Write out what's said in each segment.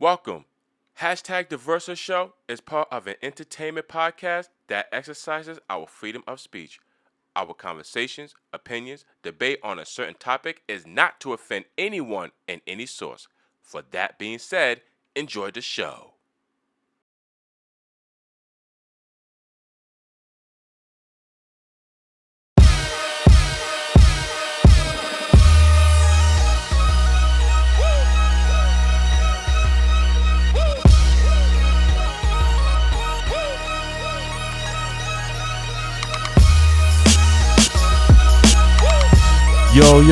Welcome. #TheVersasHow is part of an entertainment podcast that exercises our freedom of speech. Our conversations, opinions, debate on a certain topic is not to offend anyone in any source. For that being said, enjoy the show. Yo,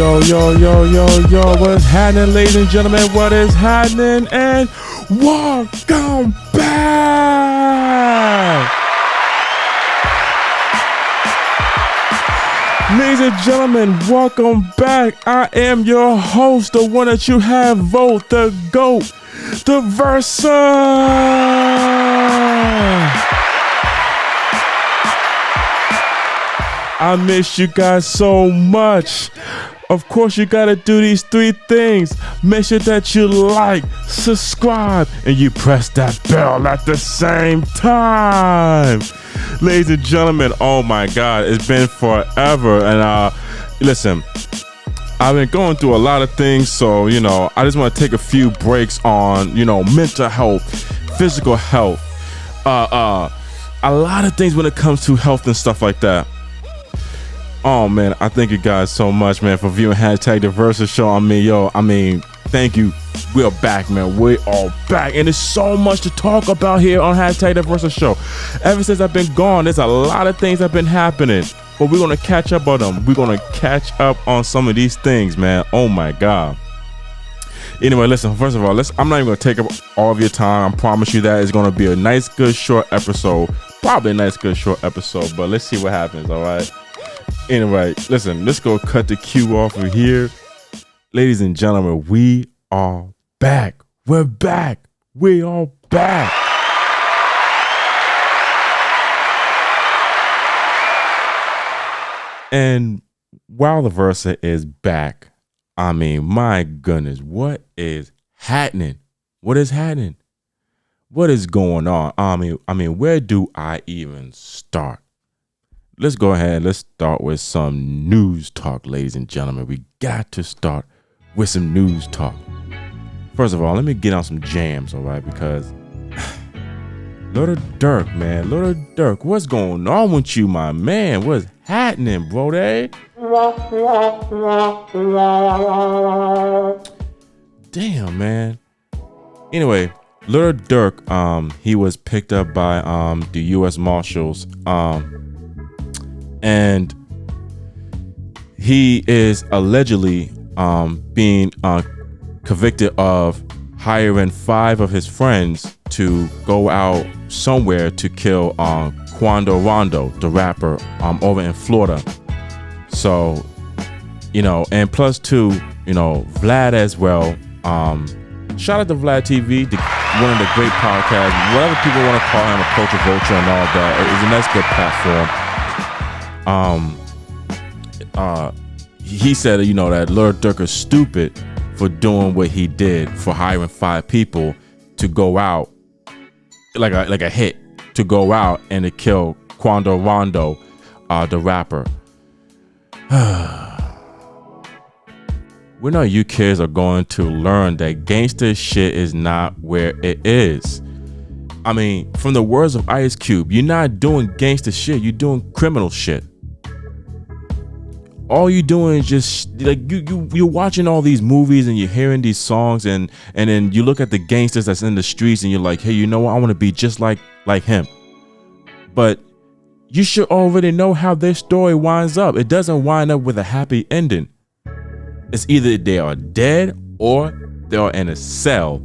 what's happening, ladies and gentlemen? What is happening? And welcome back! Ladies and gentlemen, welcome back. I am your host, the one that you have vote, the GOAT, the Versa. I miss you guys so much. Of course, you gotta do these 3 things. Make sure that you like, subscribe, and you press that bell at the same time. Ladies and gentlemen, oh my God, it's been forever. And listen, I've been going through a lot of things, so I just want to take a few breaks on mental health, physical health, a lot of things when it comes to health and stuff like that. Oh man, I thank you guys so much, man, for viewing #TheVersaShow. I mean, thank you. We're back, man. We are back, and there's so much to talk about here on #TheVersaShow. Ever since I've been gone, there's a lot of things that have been happening, but we're gonna catch up on them. We're gonna catch up on some of these things, man. Oh my God. Anyway, listen. First of all, I'm not even gonna take up all of your time. I promise you that it's gonna be a nice, good, short episode. Probably a nice, good, short episode, but let's see what happens. All right. Anyway, listen, let's go cut the cue off of here. Ladies and gentlemen, we are back. We're back. We are back. And while the Versa is back, I mean, my goodness, what is happening? What is happening? What is going on? I mean, where do I even start? Let's go ahead. Let's start with some news talk, ladies and gentlemen. We got to start with some news talk. First of all, let me get on some jams, all right? Because Little Durk, man. Little Durk, what's going on with you, my man? What's happening, bro? Damn, man. Anyway, Little Durk, he was picked up by the U.S. Marshals, and he is allegedly being convicted of hiring 5 of his friends to go out somewhere to kill Quando Rondo, the rapper, over in Florida. So, and plus 2, Vlad as well. Shout out to Vlad TV, one of the great podcasts, whatever people want to call him, a culture vulture and all that. It's a nice, good platform. He said, that Lil Durk is stupid for doing what he did, for hiring 5 people to go out like a hit, to go out and to kill Quando Rondo, the rapper. We know you kids are going to learn that gangster shit is not where it is. I mean, from the words of Ice Cube, you're not doing gangster shit, you're doing criminal shit. All you doing is just like you're watching all these movies and you're hearing these songs and then you look at the gangsters that's in the streets and you're like, hey, you know what? I want to be just like him. But you should already know how their story winds up. It doesn't wind up with a happy ending. It's either they are dead or they are in a cell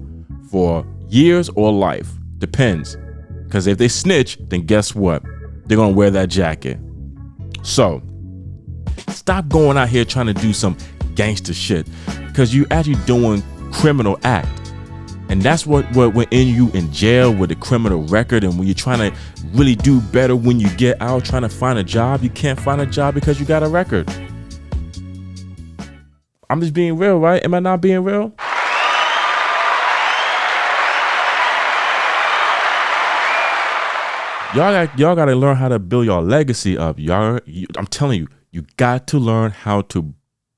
for years or life. Depends. Because if they snitch, then guess what? They're gonna wear that jacket. So stop going out here trying to do some gangster shit, because you actually doing criminal act, and that's what when you in jail with a criminal record, and when you're trying to really do better when you get out, trying to find a job, you can't find a job because you got a record. I'm just being real, right? Am I not being real? y'all got to learn how to build your legacy up. I'm telling you, you got to learn how to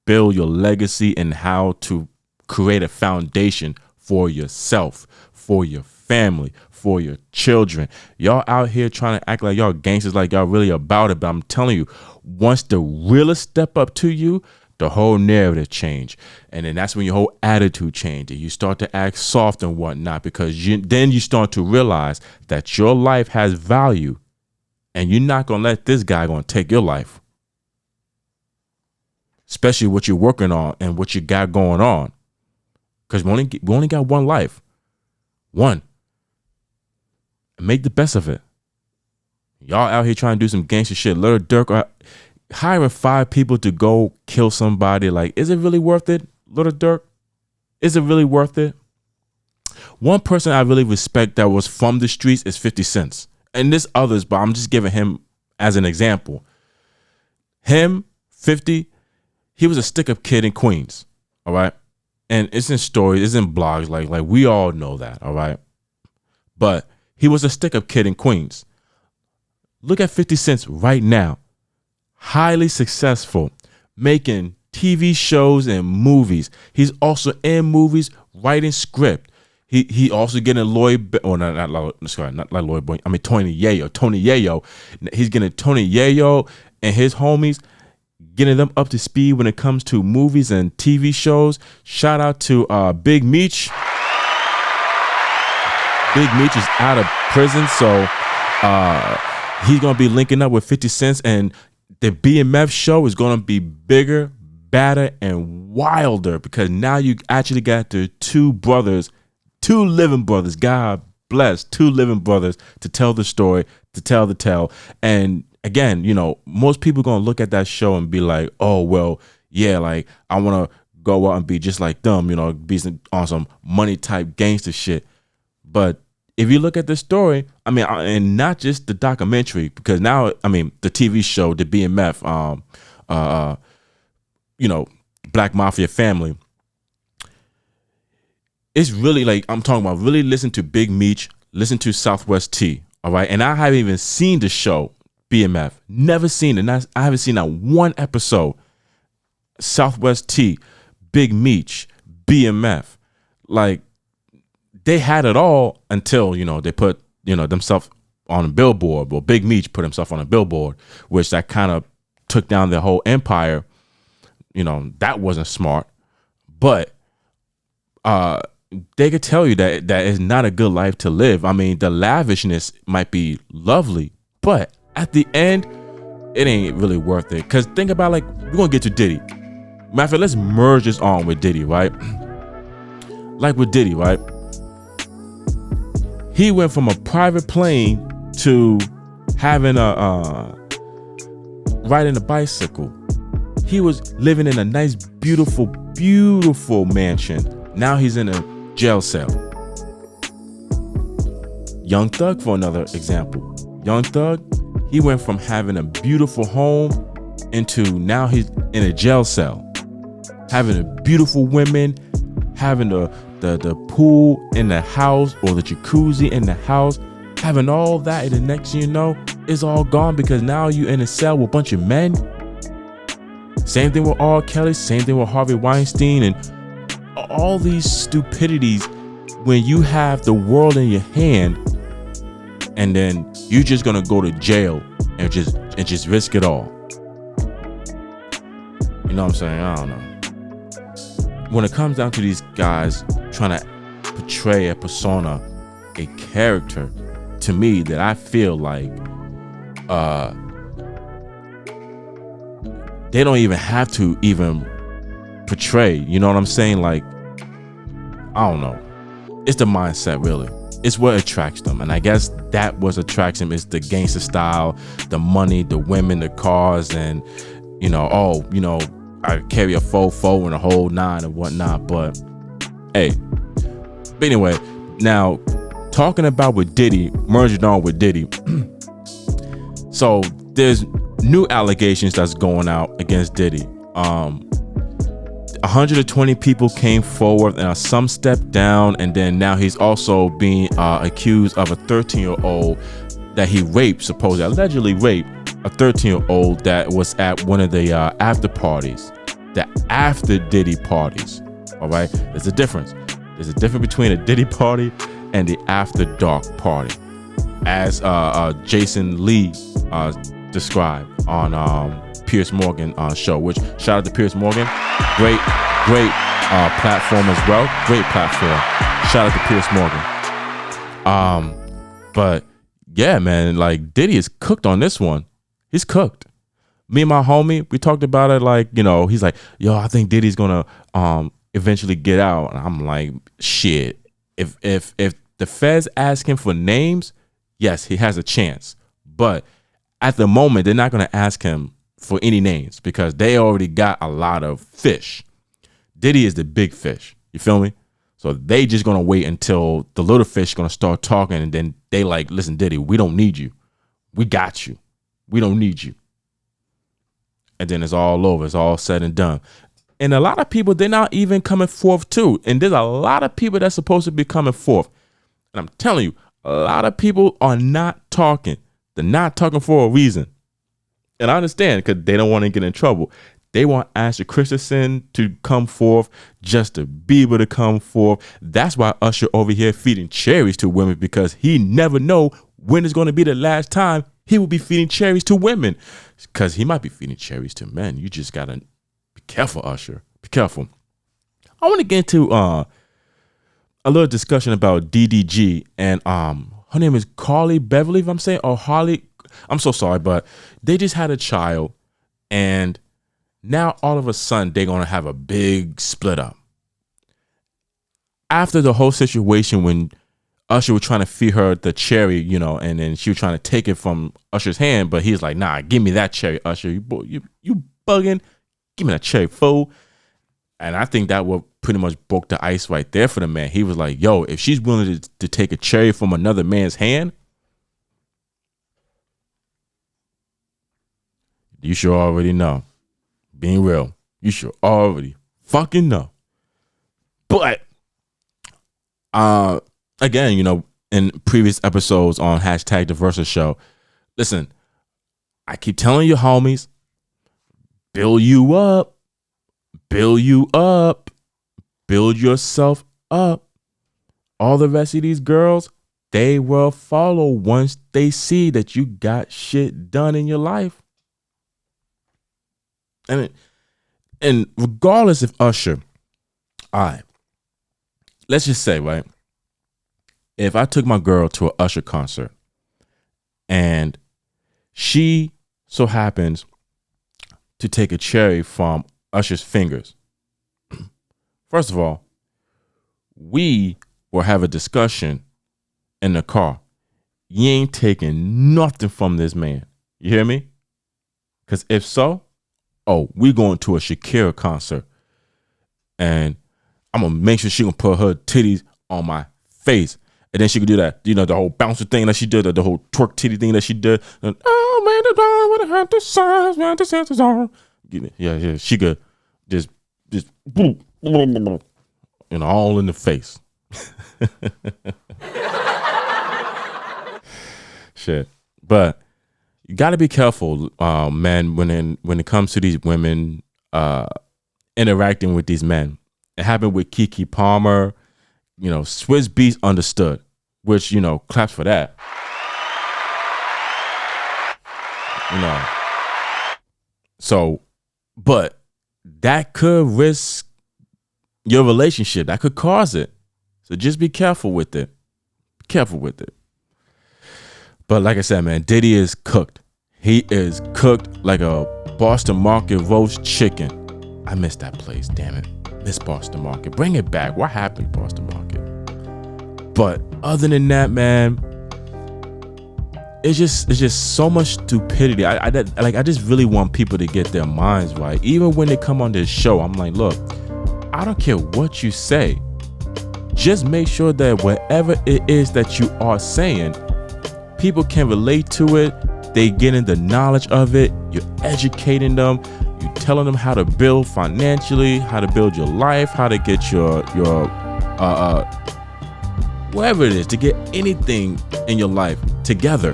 build your legacy and how to create a foundation for yourself, for your family, for your children. Y'all out here trying to act like y'all gangsters, like y'all really about it. But I'm telling you, once the realest step up to you, the whole narrative change. And then that's when your whole attitude changes. You start to act soft and whatnot, because then you start to realize that your life has value, and you're not going to let this guy going to take your life, especially what you're working on and what you got going on. Because we only got one life. One. Make the best of it. Y'all out here trying to do some gangster shit. Little Durk hiring 5 people to go kill somebody. Like, is it really worth it, Little Durk? Is it really worth it? One person I really respect that was from the streets is 50 Cent. And there's others, but I'm just giving him as an example. Him, 50, he was a stick-up kid in Queens, all right? And it's in stories, it's in blogs, like we all know that, all right? But he was a stick-up kid in Queens. Look at 50 Cent right now. Highly successful, making TV shows and movies. He's also in movies, writing script. He also getting Lloyd, or not Lloyd Boy. I mean Tony Yayo. He's getting Tony Yayo and his homies, getting them up to speed when it comes to movies and TV shows. Shout out to Big Meech. Big Meech is out of prison, so he's gonna be linking up with 50 Cent, and the BMF show is gonna be bigger, badder, and wilder, because now you actually got the 2 brothers, 2 living brothers. God bless, 2 living brothers to tell the story, to tell the tale. And again, you know, most people gonna look at that show and be like, oh well, yeah, like I wanna go out and be just like them, you know, be on some money type gangster shit. But if you look at the story, I mean, and not just the documentary, because now, I mean, the TV show, the BMF, you know, Black Mafia Family, it's really like, I'm talking about really listen to Big Meech, listen to Southwest T, all right? And I haven't even seen the show, BMF, never seen it. I haven't seen that one episode. Southwest T, Big Meech, BMF, like, they had it all until, you know, they put, you know, themselves on a billboard. Well, Big Meech put himself on a billboard, which that kind of took down their whole empire. You know, that wasn't smart. But they could tell you that is not a good life to live. I mean, the lavishness might be lovely, but at the end, it ain't really worth it. Because think about, like, we're going to get to Diddy. Matter of fact, let's merge this on with Diddy, right? Like with Diddy, right? He went from a private plane to having riding a bicycle. He was living in a nice, beautiful, beautiful mansion. Now he's in a jail cell. Young Thug, for another example. Young Thug, he went from having a beautiful home into now he's in a jail cell. Having a beautiful women, having the pool in the house or the jacuzzi in the house, having all that, and the next thing you know, it's all gone because now you in a cell with a bunch of men. Same thing with R. Kelly, same thing with Harvey Weinstein, and all these stupidities when you have the world in your hand, and then you're just gonna go to jail and just risk it all. You know what I'm saying? I don't know. When it comes down to these guys trying to portray a persona, a character, to me, that I feel like they don't even have to even portray, you know what I'm saying? Like, I don't know. It's the mindset, really. It's what attracts them. And I guess that what attracts them is the gangster style, the money, the women, the cars, and, you know, oh, you know, I carry a fofo and a whole 9 and whatnot. But hey, but anyway, now talking about with Diddy, merging on with Diddy. So there's new allegations that's going out against Diddy. 120 people came forward and some stepped down, and then now he's also being accused of a 13-year-old that he raped, supposedly, allegedly raped a 13-year-old that was at one of the after parties, the after Diddy parties. All right, there's a difference. There's a difference between a Diddy party and the after dark party, as Jason Lee described on Piers Morgan show. Which, shout out to Piers Morgan, great platform as well. Great platform. Shout out to Piers Morgan. But yeah, man, like Diddy is cooked on this one. He's cooked. Me and my homie, we talked about it. Like, you know, he's like, yo, I think Diddy's gonna eventually get out. And I'm like, shit. If the feds ask him for names, yes, he has a chance. But at the moment, they're not gonna ask him for any names because they already got a lot of fish. Diddy is the big fish. You feel me? So they just gonna wait until the little fish gonna start talking, and then they like, listen, Diddy, we don't need you. We got you. We don't need you. And then it's all over. It's all said and done. And a lot of people, they're not even coming forth too. And there's a lot of people that's supposed to be coming forth. And I'm telling you, a lot of people are not talking. They're not talking for a reason. And I understand because they don't want to get in trouble. They want Asher Christensen to come forth, Justin Bieber to come forth. That's why Usher over here feeding cherries to women, because he never know when is going to be the last time he will be feeding cherries to women, because he might be feeding cherries to men. You just got to be careful, Usher. Be careful. I want to get into a little discussion about DDG and her name is Carly Beverly, if I'm saying, or Harley. I'm so sorry, but they just had a child, and now all of a sudden they're going to have a big split up. After the whole situation when Usher was trying to feed her the cherry, you know, and then she was trying to take it from Usher's hand, but he's like, nah, give me that cherry, Usher. You bugging? Give me that cherry, fool. And I think that what pretty much broke the ice right there for the man. He was like, yo, if she's willing to take a cherry from another man's hand, you should already know. Being real, you should already fucking know. But again, you know, in previous episodes on #TheVersaShow, listen, I keep telling you, homies, build you up, build yourself up. All the rest of these girls, they will follow once they see that you got shit done in your life. And regardless of Usher, all right, let's just say, right, if I took my girl to an Usher concert and she so happens to take a cherry from Usher's fingers, first of all, we will have a discussion in the car. You ain't taking nothing from this man. You hear me? Because if so, oh, we going to a Shakira concert, and I'm gonna make sure she gonna put her titties on my face, and then she could do that, you know, the whole bouncer thing that she did, the whole twerk titty thing that she did. And, oh man, the dawn when I had the signs, when the senses on. Yeah, she could just, you know, all in the face. Shit, but you got to be careful, man, when it comes to these women interacting with these men. It happened with Keke Palmer. You know, Swizz Beatz understood, which, you know, claps for that. You know, so, but that could risk your relationship. That could cause it. So just be careful with it. Be careful with it. But like I said, man, Diddy is cooked. He is cooked like a Boston Market roast chicken. I missed that place, damn it. Miss Boston Market. Bring it back. What happened, Boston Market? But other than that, man, it's just so much stupidity. I just really want people to get their minds right. Even when they come on this show, I'm like, look, I don't care what you say. Just make sure that whatever it is that you are saying, people can relate to it. They getting the knowledge of it. You're educating them. You're telling them how to build financially, how to build your life, how to get your whatever it is, to get anything in your life together.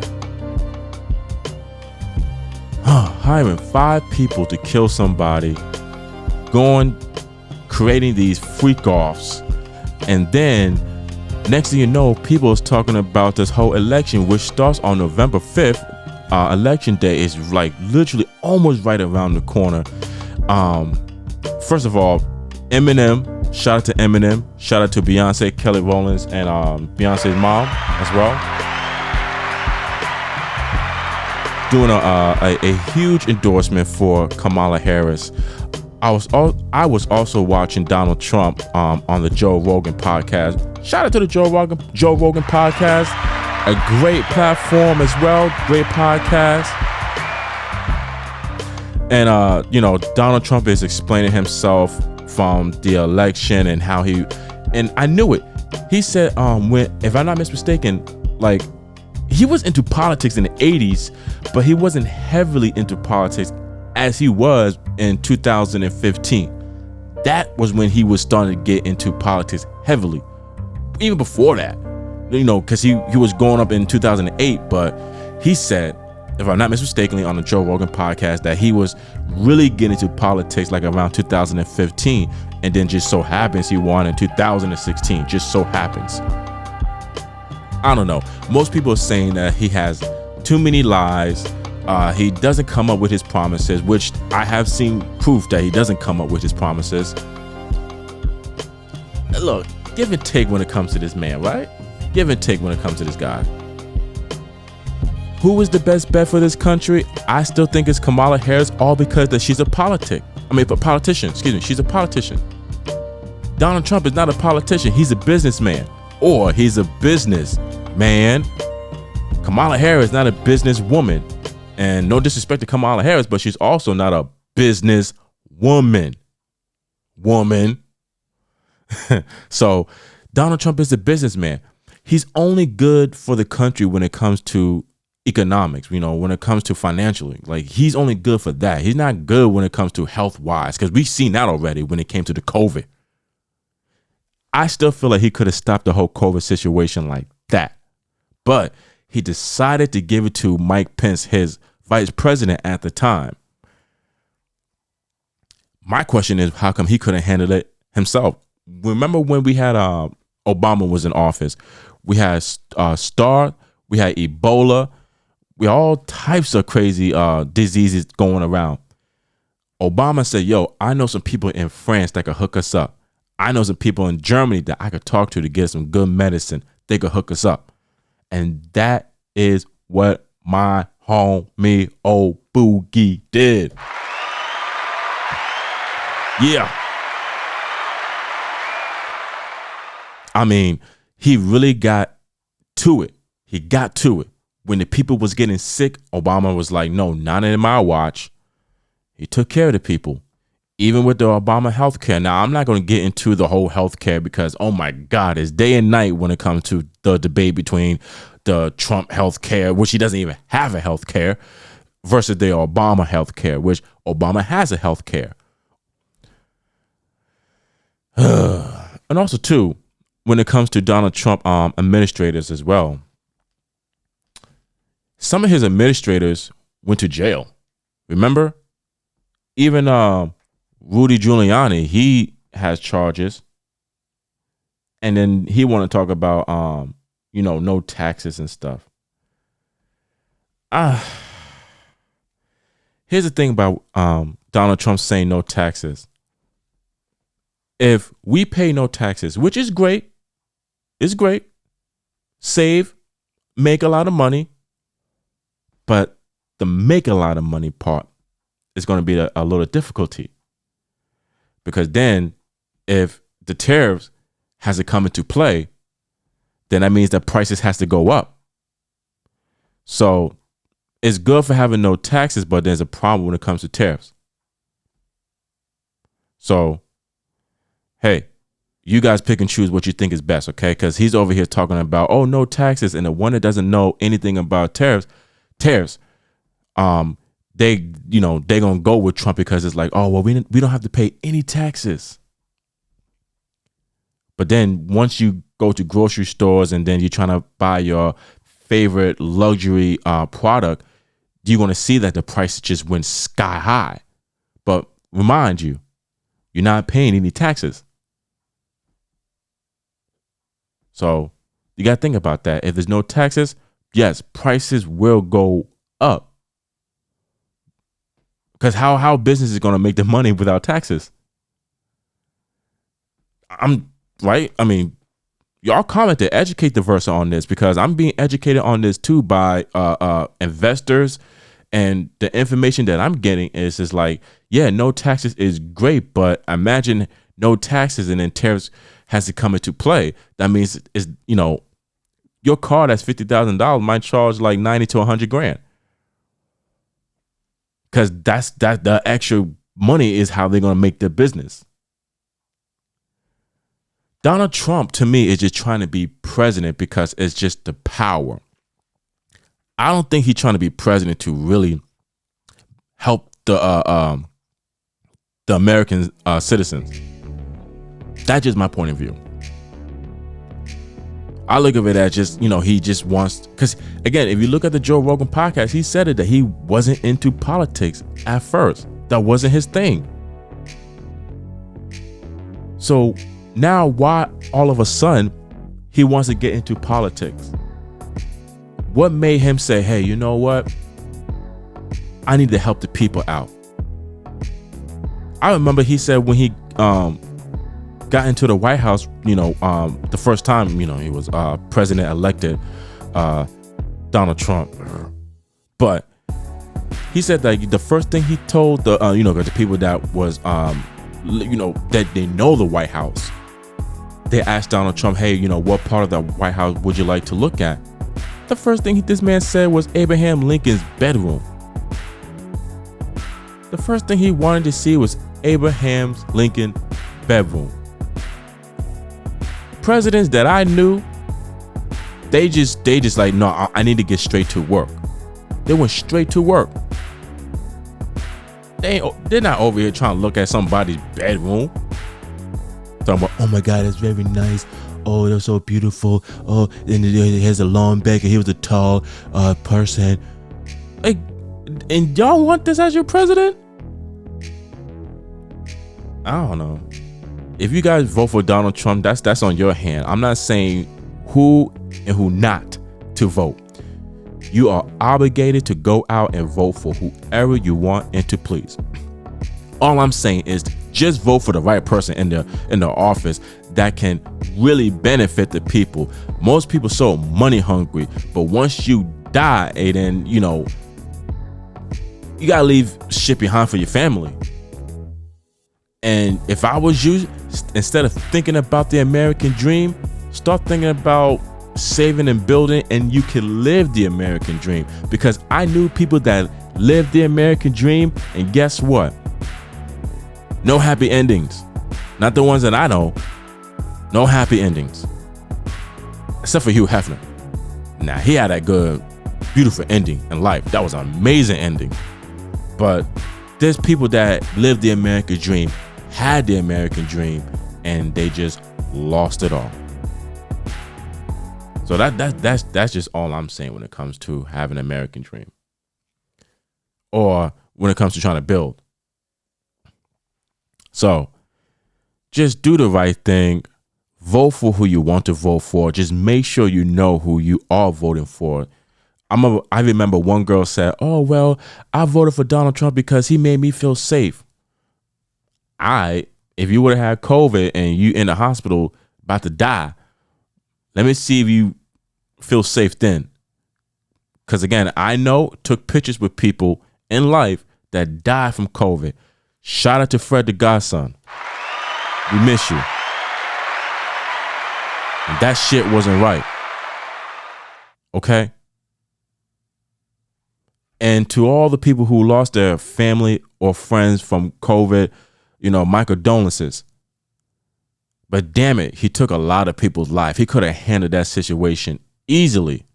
hiring 5 people to kill somebody, creating these freak-offs, and then next thing you know, people is talking about this whole election, which starts on November 5th. Election day is like literally almost right around the corner. First of all, Eminem, shout out to Eminem, shout out to Beyonce, Kelly Rowland, and Beyonce's mom as well, doing a huge endorsement for Kamala Harris. I was also watching Donald Trump on the Joe Rogan podcast. Shout out to the Joe Rogan podcast, a great platform as well, great podcast. And Donald Trump is explaining himself from the election and how and I knew it. He said, if I'm not mistaken, like he was into politics in the 80s, but he wasn't heavily into politics as he was in 2015. That was when he was starting to get into politics heavily. Even before that, because he was going up in 2008, but he said, if I'm not mistaken, on the Joe Rogan podcast, that he was really getting into politics like around 2015, and then just so happens he won in 2016. Just so happens. I don't know. Most people are saying that he has too many lies. He doesn't come up with his promises, which I have seen proof that he doesn't come up with his promises. Look, give and take when it comes to this man, right? Give and take when it comes to this guy. Who is the best bet for this country? I still think it's Kamala Harris, all because that she's a politician. She's a politician. Donald Trump is not a politician. He's a businessman, or he's a businessman. Kamala Harris is not a businesswoman. And no disrespect to Kamala Harris, but she's also not a business woman. So Donald Trump is a businessman. He's only good for the country when it comes to economics, when it comes to financially. Like, he's only good for that. He's not good when it comes to health wise, because we've seen that already when it came to the COVID. I still feel like he could have stopped the whole COVID situation like that. But he decided to give it to Mike Pence, his vice president at the time. My question is, how come he couldn't handle it himself? Remember when we had Obama was in office? We had SARS, we had Ebola, we had all types of crazy diseases going around. Obama said, yo, I know some people in France that could hook us up. I know some people in Germany that I could talk to get some good medicine. They could hook us up. And that is what my homie old Boogie did. Yeah. I mean, he really got to it. He got to it. When the people was getting sick, Obama was like, no, not in my watch. He took care of the people, even with the Obama healthcare. Now, I'm not going to get into the whole healthcare because, oh my God, it's day and night when it comes to the debate between the Trump healthcare, which he doesn't even have a healthcare, versus the Obama healthcare, which Obama has a healthcare. And also, too, when it comes to Donald Trump administrators as well, some of his administrators went to jail. Remember? Even Rudy Giuliani, he has charges. And then he want to talk about, no taxes and stuff. Here's the thing about Donald Trump saying no taxes. If we pay no taxes, which is great, save, make a lot of money, but the make a lot of money part is going to be a little difficulty. Because then if the tariffs has to come into play, then that means that prices has to go up. So it's good for having no taxes, but there's a problem when it comes to tariffs. So, hey, you guys pick and choose what you think is best, okay? Because he's over here talking about, oh, no taxes. And the one that doesn't know anything about tariffs, they gonna go with Trump because it's like, oh, well, we don't have to pay any taxes. But then once you go to grocery stores and then you're trying to buy your favorite luxury product, you're going to see that the price just went sky high. But remind you, you're not paying any taxes. So you got to think about that. If there's no taxes, yes, prices will go up. Because how business is going to make the money without taxes? I'm right. I mean, y'all comment to educate the Versa on this, because I'm being educated on this too by investors, and the information that I'm getting is like, yeah, no taxes is great, but imagine no taxes and then tariffs has to come into play. That means is your car that's $50,000 might charge like 90 to 100 grand. Because that's the extra money is how they're going to make their business. Donald Trump, to me, is just trying to be president because it's just the power. I don't think he's trying to be president to really help the American citizens. That's just my point of view. I look at it as just, he just wants, because again, if you look at the Joe Rogan podcast, he said it that he wasn't into politics at first. That wasn't his thing. So now why all of a sudden he wants to get into politics? What made him say, hey, you know what? I need to help the people out. I remember he said when he got into the White House, the first time, he was president elected, Donald Trump. But he said that the first thing he told the people that was, that they know the White House, they asked Donald Trump, hey, what part of the White House would you like to look at? The first thing this man said was Abraham Lincoln's bedroom. The first thing he wanted to see was Abraham Lincoln's bedroom. Presidents that I knew, they just like, no, I need to get straight to work. They went straight to work. They're not over here trying to look at somebody's bedroom. Talking about, oh my God, that's very nice. Oh, that's so beautiful. Oh, and he has a long back, and he was a tall person. Like, and y'all want this as your president? I don't know. If you guys vote for Donald Trump, that's on your hand. I'm not saying who and who not to vote. You are obligated to go out and vote for whoever you want and to please. All I'm saying is just vote for the right person in the office that can really benefit the people. Most people so money hungry, but once you die, then you gotta leave shit behind for your family. And if I was you, instead of thinking about the American dream, start thinking about saving and building, and you can live the American dream. Because I knew people that lived the American dream, and guess what? No happy endings. Not the ones that I know. No happy endings. Except for Hugh Hefner. Nah, he had that good, beautiful ending in life. That was an amazing ending. But there's people that lived the American dream, had the American dream, and they just lost it all. So that's just all I'm saying when it comes to having an American dream, or when it comes to trying to build. So just do the right thing. Vote for who you want to vote for. Just make sure you know who you are voting for. I remember one girl said, oh, well, I voted for Donald Trump because he made me feel safe. If you would have had COVID and you in the hospital about to die, let me see if you feel safe then. Because again, I took pictures with people in life that died from COVID. Shout out to Fred the Godson. We miss you. And that shit wasn't right. Okay? And to all the people who lost their family or friends from COVID, my condolences. But damn it, he took a lot of people's life. He could have handled that situation easily.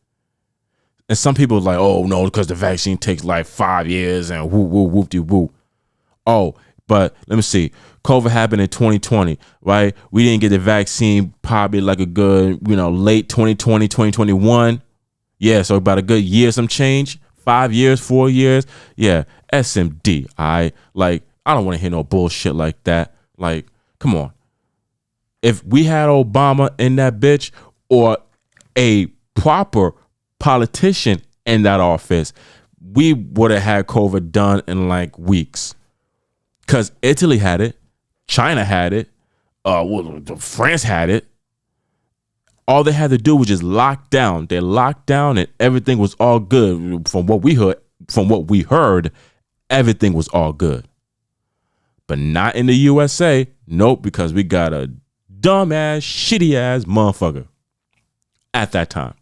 And some people are like, oh no, because the vaccine takes like 5 years and whoop-de-whoop. Oh, but let me see. COVID happened in 2020, right? We didn't get the vaccine probably like a good, late 2020, 2021. Yeah, so about a good year, some change. 5 years, 4 years. Yeah, SMD. I don't want to hear no bullshit like that. Like, come on. If we had Obama in that bitch, or a proper politician in that office, we would have had COVID done in like weeks. Because Italy had it, China had it, France had it. All they had to do was just lock down. They locked down and everything was all good. From what we heard, everything was all good. But not in the USA. Nope, because we got a dumbass, shitty ass motherfucker at that time.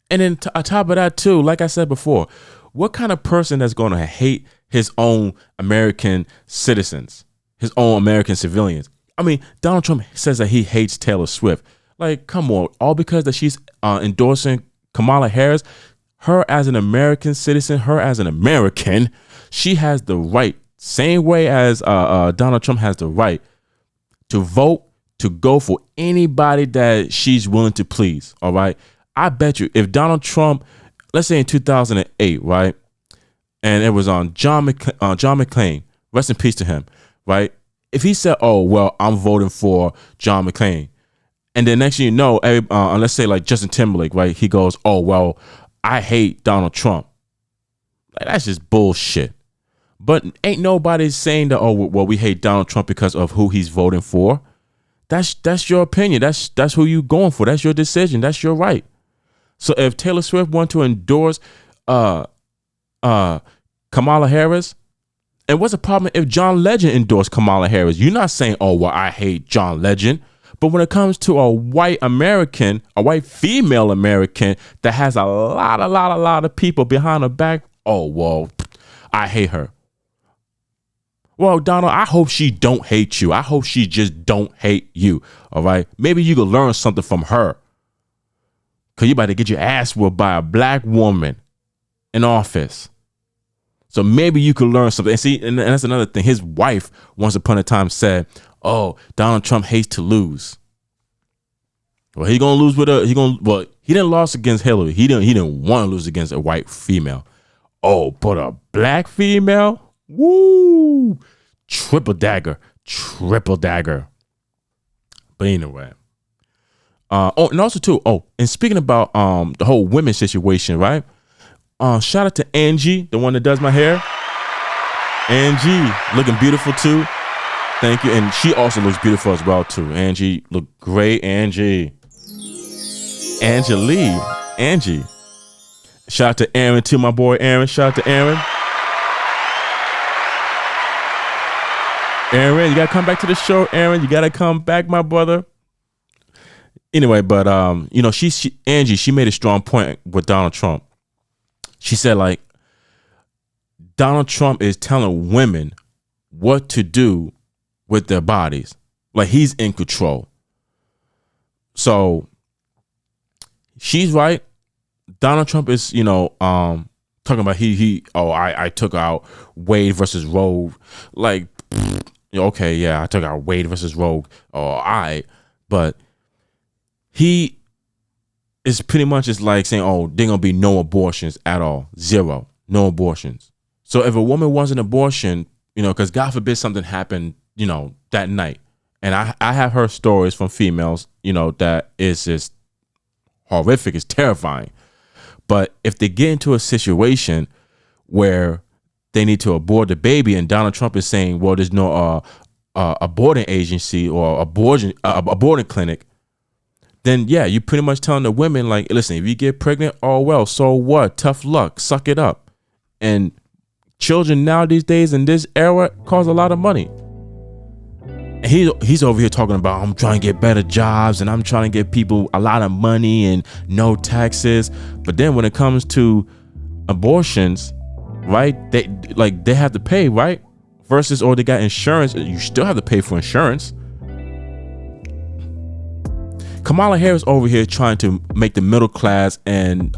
And then on top of that too, like I said before, what kind of person that's going to hate his own American citizens, his own American civilians? I mean, Donald Trump says that he hates Taylor Swift. Like, come on, all because that she's endorsing Kamala Harris. Her as an American citizen, her as an American, she has the right, same way as Donald Trump has the right to vote, to go for anybody that she's willing to please. All right. I bet you if Donald Trump, let's say in 2008, right, and it was on John McCain, rest in peace to him, right? If he said, oh, well, I'm voting for John McCain, and then next thing you know, let's say like Justin Timberlake, right? He goes, oh, well, I hate Donald Trump. Like, that's just bullshit. But ain't nobody saying that, oh, well, we hate Donald Trump because of who he's voting for. That's your opinion. That's who you going for. That's your decision. That's your right. So if Taylor Swift want to endorse Kamala Harris, and what's the problem if John Legend endorsed Kamala Harris? You're not saying, oh, well, I hate John Legend. But when it comes to a white American, a white female American that has a lot of people behind her back, oh, well, I hate her. Well, Donald, I hope she don't hate you. I hope she just don't hate you. All right. Maybe you could learn something from her. Because you about to get your ass whooped by a black woman in office. So maybe you could learn something. And see, and that's another thing. His wife once upon a time said, oh, Donald Trump hates to lose. Well, he gonna lose with he didn't lose against Hillary. He didn't want to lose against a white female. Oh, but a black female? Woo! Triple dagger. But anyway. And also too, and speaking about the whole women situation, right? Shout out to Angie, the one that does my hair. Angie, looking beautiful too. Thank you. And she also looks beautiful as well too. Angie, look great, Angie. Angie. Shout out to Aaron too, my boy Aaron. Shout out to Aaron. Aaron, you gotta come back to the show. Aaron, you gotta come back, my brother. Anyway, but Angie, she made a strong point with Donald Trump. She said, like, Donald Trump is telling women what to do with their bodies. Like, he's in control. So she's right. Donald Trump is, talking about I took out Wade versus Roe. Like, okay, yeah, I took out Wade versus Roe. But he is pretty much just like saying, oh, there gonna be no abortions at all. Zero. No abortions. So if a woman wants an abortion, because God forbid something happened, that night. And I have heard stories from females, that is just horrific. It's terrifying. But if they get into a situation where they need to abort the baby and Donald Trump is saying, well, there's no aborting agency or aborting clinic, then yeah, you're pretty much telling the women, like, listen, if you get pregnant, oh well, so what? Tough luck, suck it up. And children now these days in this era cost a lot of money. And he's over here talking about, I'm trying to get better jobs and I'm trying to get people a lot of money and no taxes. But then when it comes to abortions, right, they have to pay, right? Versus, or they got insurance, you still have to pay for insurance. Kamala Harris over here trying to make the middle class and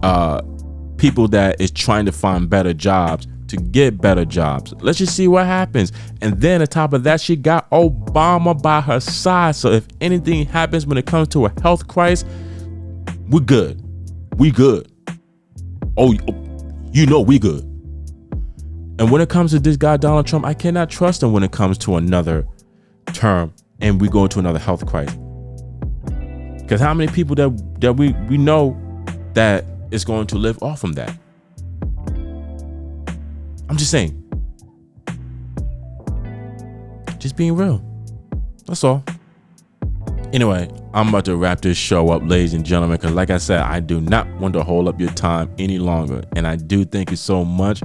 people that is trying to find better jobs to get better jobs. Let's just see what happens. And then on top of that, she got Obama by her side. So if anything happens when it comes to a health crisis, we're good. We good. oh, you know we good. And when it comes to this guy, Donald Trump, I cannot trust him when it comes to another term and we go into another health crisis. Because how many people that we know that is going to live off from that? I'm just saying. Just being real. That's all. Anyway, I'm about to wrap this show up, ladies and gentlemen, because like I said, I do not want to hold up your time any longer. And I do thank you so much.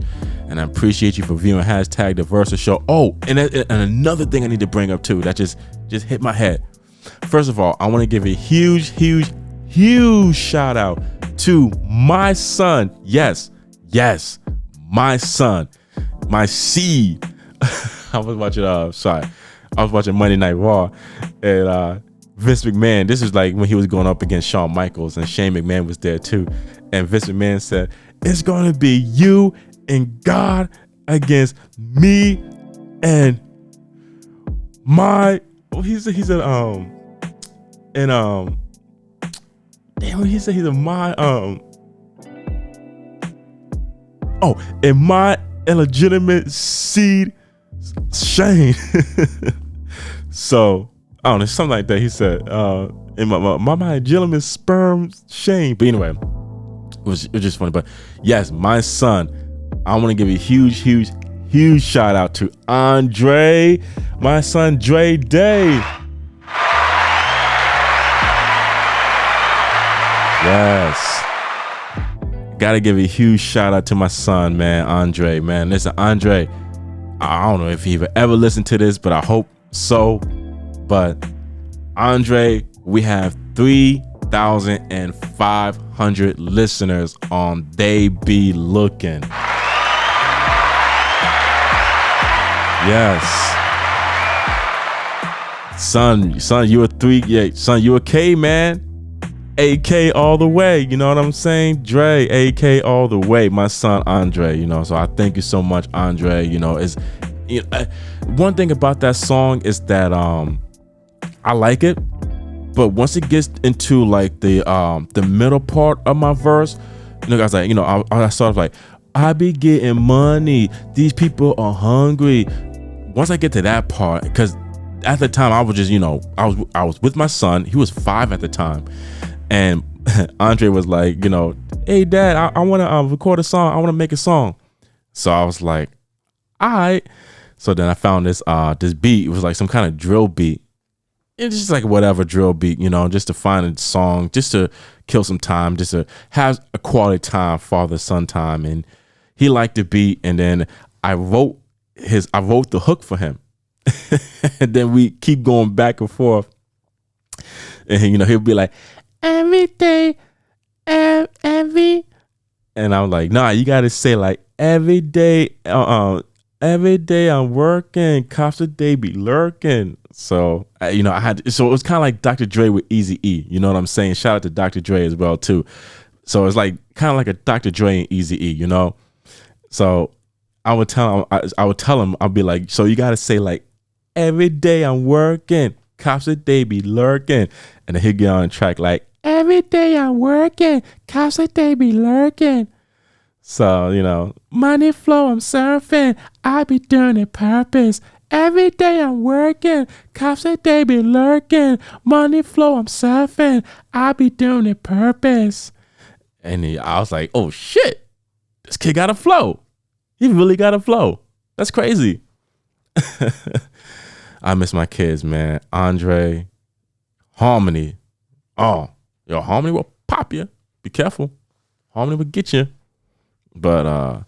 And I appreciate you for viewing #TheVersaShow. Oh, and another thing I need to bring up too, that just hit my head. First of all, I want to give a huge shout out to my son. Yes, my son, my seed. I was watching Monday Night Raw, and Vince McMahon, this is like when he was going up against Shawn Michaels, and Shane McMahon was there too. And Vince McMahon said, it's going to be you and God against me and my, he said, damn, he said, and my illegitimate seed, Shane. So, I don't know, something like that. He said, in my illegitimate sperm, Shane. But anyway, it was just funny. But yes, my son, I want to give a huge shout out to Andre, my son Dre Day. Yes. Gotta give a huge shout out to my son, man, Andre, man. Listen, Andre, I don't know if he ever listened to this, but I hope so. But Andre, we have 3,500 listeners on They Be Looking. Yes. Son, you a you a K, man. AK all the way, you know what I'm saying? Dre, AK all the way, my son Andre, you know. So I thank you so much, Andre. You know, one thing about that song is that I like it, but once it gets into like the middle part of my verse, you know, guys, like, you know, I started like, I be getting money, these people are hungry. Once I get to that part, because at the time I was just, you know, I was with my son. He was 5 at the time. And Andre was like, you know, hey dad, I want to record a song. I want to make a song. So I was like, all right. So then I found this beat. It was like some kind of drill beat. It's just like whatever drill beat, you know, just to find a song, just to kill some time, just to have a quality time, father-son time. And he liked the beat. And then I wrote the hook for him. And then we keep going back and forth. And, you know, he'll be like, every day, every, and I'm like, nah, you gotta say like every day I'm working, cops they be lurking. So you know, so it was kind of like Dr. Dre with Eazy-E, you know what I'm saying? Shout out to Dr. Dre as well too. So it's like kind of like a Dr. Dre and Eazy-E, you know. So I would tell him, I'll be like, so you gotta say like every day I'm working, cops they be lurking, and then he'll get on track like, every day I'm working, cops they be lurking. So, you know, money flow, I'm surfing, I be doing it purpose. Every day I'm working, cops they be lurking. Money flow, I'm surfing, I be doing it purpose. And I was like, oh shit, this kid got a flow. He really got a flow. That's crazy. I miss my kids, man. Andre, Harmony. Oh, yo, Harmony will pop you. Be careful. Harmony will get you. But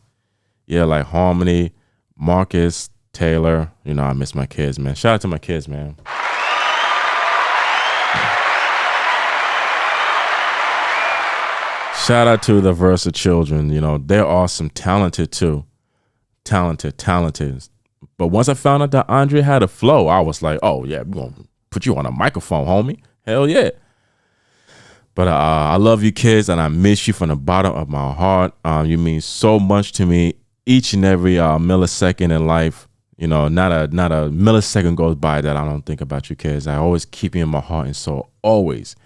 yeah, like Harmony, Marcus, Taylor, you know, I miss my kids, man. Shout out to my kids, man. Shout out to the Versa children. You know, they're awesome, talented too. Talented. But once I found out that Andre had a flow, I was like, oh yeah, we're gonna put you on a microphone, homie. Hell yeah. But I love you kids, and I miss you from the bottom of my heart. You mean so much to me. Each and every millisecond in life, you know, not a millisecond goes by that I don't think about you kids. I always keep you in my heart and soul, always.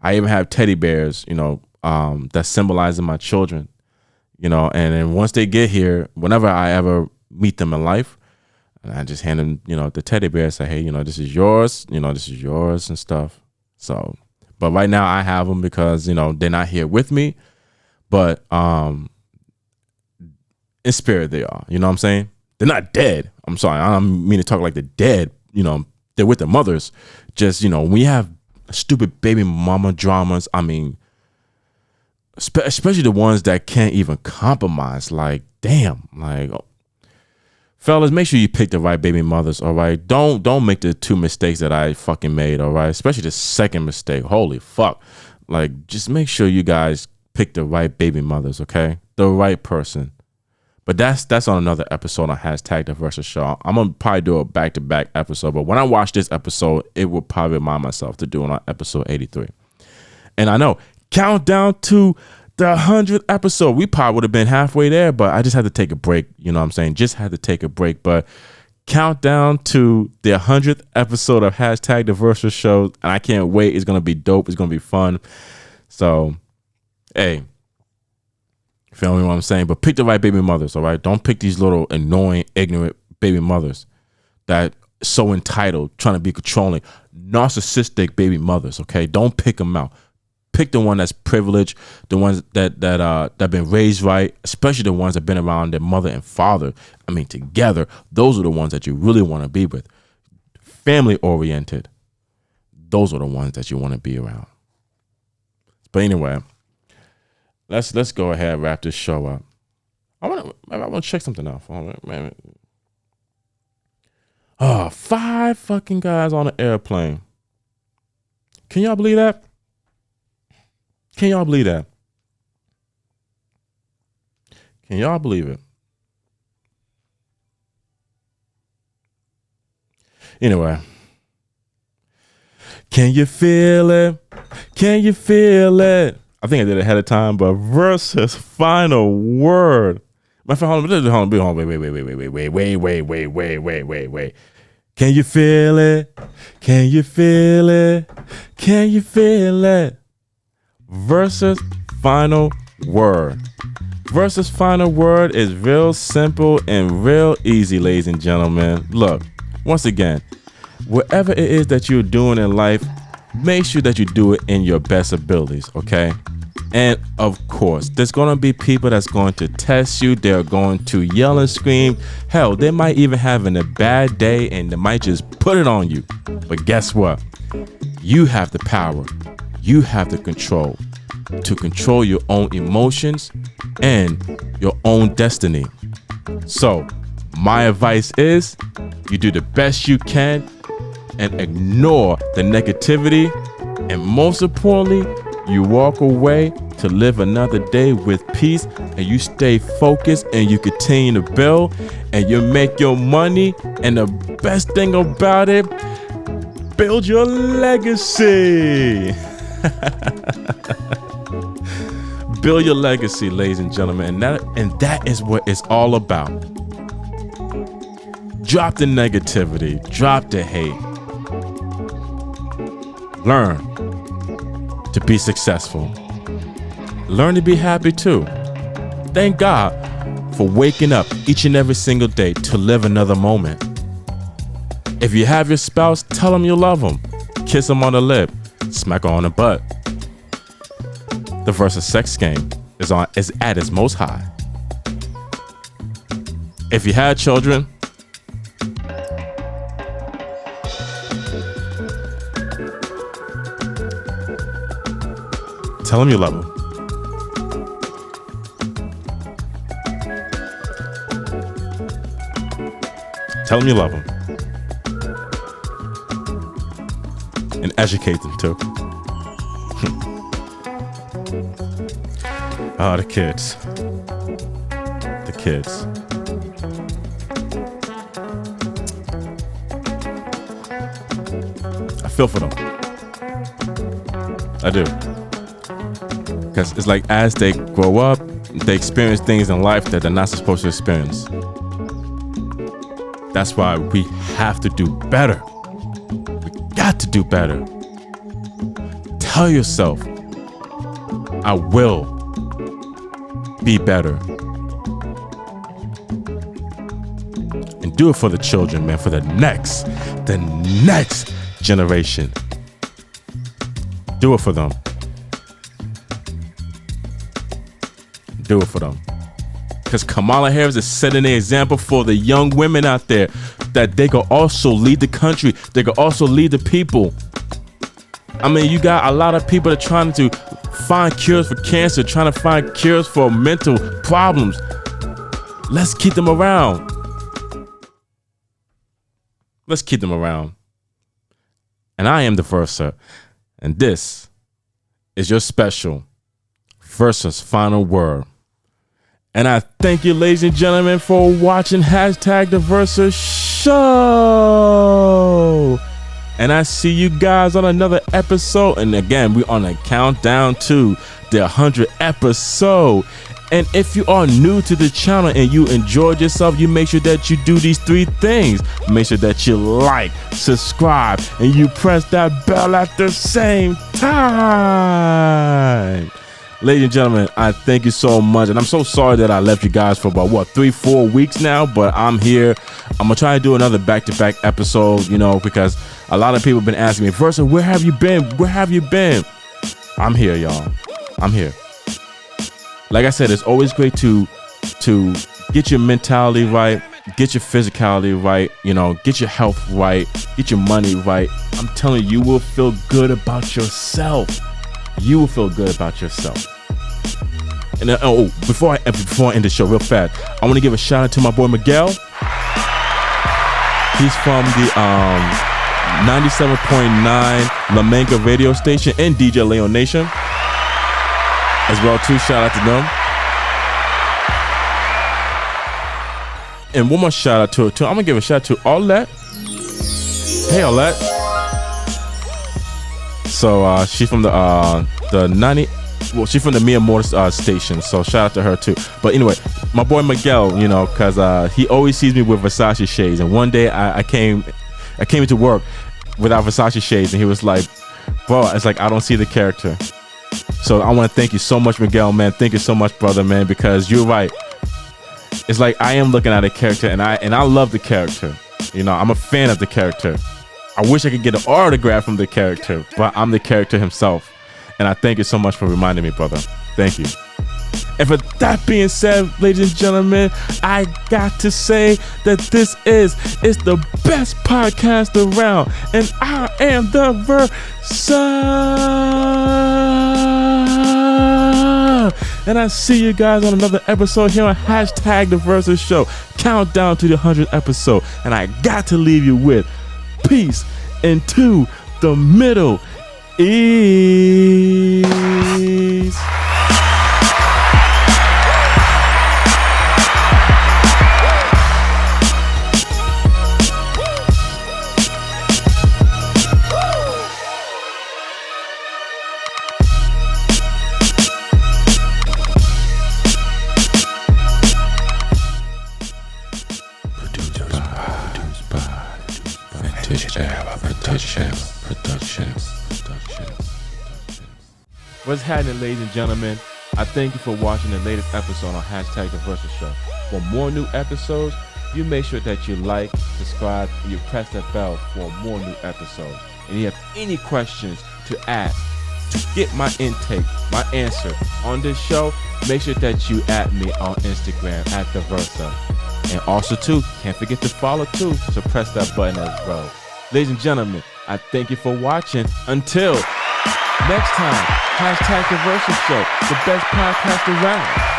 I even have teddy bears, you know, that symbolizing my children. you know, and then once they get here, whenever I ever meet them in life, and I just hand them, you know, the teddy bear, say, hey, you know, this is yours, you know, this is yours and stuff. So, but right now I have them because, you know, they're not here with me, but in spirit they are, you know what I'm saying? They're not dead. I'm sorry, I don't mean to talk like they're dead, you know, they're with their mothers. Just, you know, when you have stupid baby mama dramas, I mean, especially the ones that can't even compromise, like, damn, like, fellas, make sure you pick the right baby mothers, all right? Don't make the 2 mistakes that I fucking made, all right? Especially the second mistake. Holy fuck. Like, just make sure you guys pick the right baby mothers, okay? The right person. But that's on another episode on #TheVersasHow. I'm going to probably do a back-to-back episode, but when I watch this episode, it will probably remind myself to do it on episode 83. And I know, countdown to the 100th episode. We probably would have been halfway there, but I just had to take a break. You know what I'm saying? Just had to take a break. But countdown to the 100th episode of #TheVersasHow. And I can't wait. It's going to be dope. It's going to be fun. So, hey, feel me what I'm saying? But pick the right baby mothers, all right? Don't pick these little annoying, ignorant baby mothers that so entitled, trying to be controlling, narcissistic baby mothers, okay? Don't pick them out. Pick the one that's privileged, the ones that been raised right, especially the ones that been around their mother and father. I mean, together, those are the ones that you really want to be with. Family oriented. Those are the ones that you want to be around. But anyway, let's go ahead and wrap this show up. I want to check something out. Oh, 5 fucking guys on an airplane. Can y'all believe that? Can y'all believe that? Can y'all believe it? Anyway, can you feel it? Can you feel it? I think I did it ahead of time, but versus final word. My friend, wait. Can you feel it? Can you feel it? Can you feel it? Versus final word. Versus final word is real simple and real easy, ladies and gentlemen. Look, once again, whatever it is that you're doing in life, make sure that you do it in your best abilities, okay? And of course, there's going to be people that's going to test you. They're going to yell and scream. Hell, they might even having a bad day and they might just put it on you. But guess what? You have the power. You have the control to control your own emotions and your own destiny. So my advice is you do the best you can and ignore the negativity. And most importantly, you walk away to live another day with peace, and you stay focused and you continue to build and you make your money. And the best thing about it, build your legacy. Build your legacy, ladies and gentlemen. And that is what it's all about. Drop the negativity. Drop the hate. Learn to be successful. Learn to be happy too. Thank God for waking up each and every single day to live another moment. If you have your spouse, tell them you love them. Kiss them on the lip. Smack her on the butt. The versus sex game is at its most high. If you had children, tell them you love them. Tell them you love them. And educate them too. Oh, the kids. The kids. I feel for them. I do. Because it's like as they grow up, they experience things in life that they're not supposed to experience. That's why we have to do better. We got to do better. Tell yourself, I will. be better. And do it for the children, man, for the next generation. Do it for them. Do it for them. Because Kamala Harris is setting an example for the young women out there that they can also lead the country. They can also lead the people. I mean, you got a lot of people that are trying to find cures for cancer, trying to find cures for mental problems. Let's keep them around. Let's keep them around. And I am the Versa. And this is your special Versa's final word. And I thank you, ladies and gentlemen, for watching #TheVersaShow. And I see you guys on another episode. And again, we're on a countdown to the 100th episode. And if you are new to the channel and you enjoyed yourself, you make sure that you do these 3 things. Make sure that you like, subscribe, and you press that bell at the same time. Ladies and gentlemen, I thank you so much. And I'm so sorry that I left you guys for about, 3-4 weeks now. But I'm here. I'm going to try to do another back-to-back episode, because a lot of people have been asking me, Versa, where have you been? Where have you been? I'm here, y'all. I'm here. Like I said, it's always great to get your mentality right, get your physicality right, get your health right, get your money right. I'm telling you, you will feel good about yourself. You will feel good about yourself. And before I end the show real fast, I want to give a shout out to my boy Miguel. He's from the 97.9 La Manga radio station and DJ Leon Nation as well too. Shout out to them. And one more shout out to I'm gonna give a shout out to Arlette. Hey Arlette. So she's from the 90. Well, she's from the Mia Motor station, so shout out to her too. But anyway, my boy Miguel, because he always sees me with Versace shades. And one day I came into work without Versace shades, and he was like, "Bro, it's like I don't see the character." So I want to thank you so much, Miguel, man. Thank you so much, brother, man, because you're right. It's like I am looking at a character, and I love the character. I'm a fan of the character. I wish I could get an autograph from the character, but I'm the character himself. And I thank you so much for reminding me, brother. Thank you. And for that being said, ladies and gentlemen, I got to say that this is the best podcast around. And I am the Versa. And I see you guys on another episode here on #TheVersaShow. Countdown to the 100th episode. And I got to leave you with peace into the Middle East. What's happening, ladies and gentlemen? I thank you for watching the latest episode on #TheVersaShow. For more new episodes, you make sure that you like, subscribe, and you press that bell for more new episodes. And if you have any questions to ask to get my intake, my answer on this show, make sure that you add me on Instagram @TheVersa. And also too, can't forget to follow too, so press that button as well. Ladies and gentlemen, I thank you for watching. Until next time, #TheVersaShow, the best podcast around.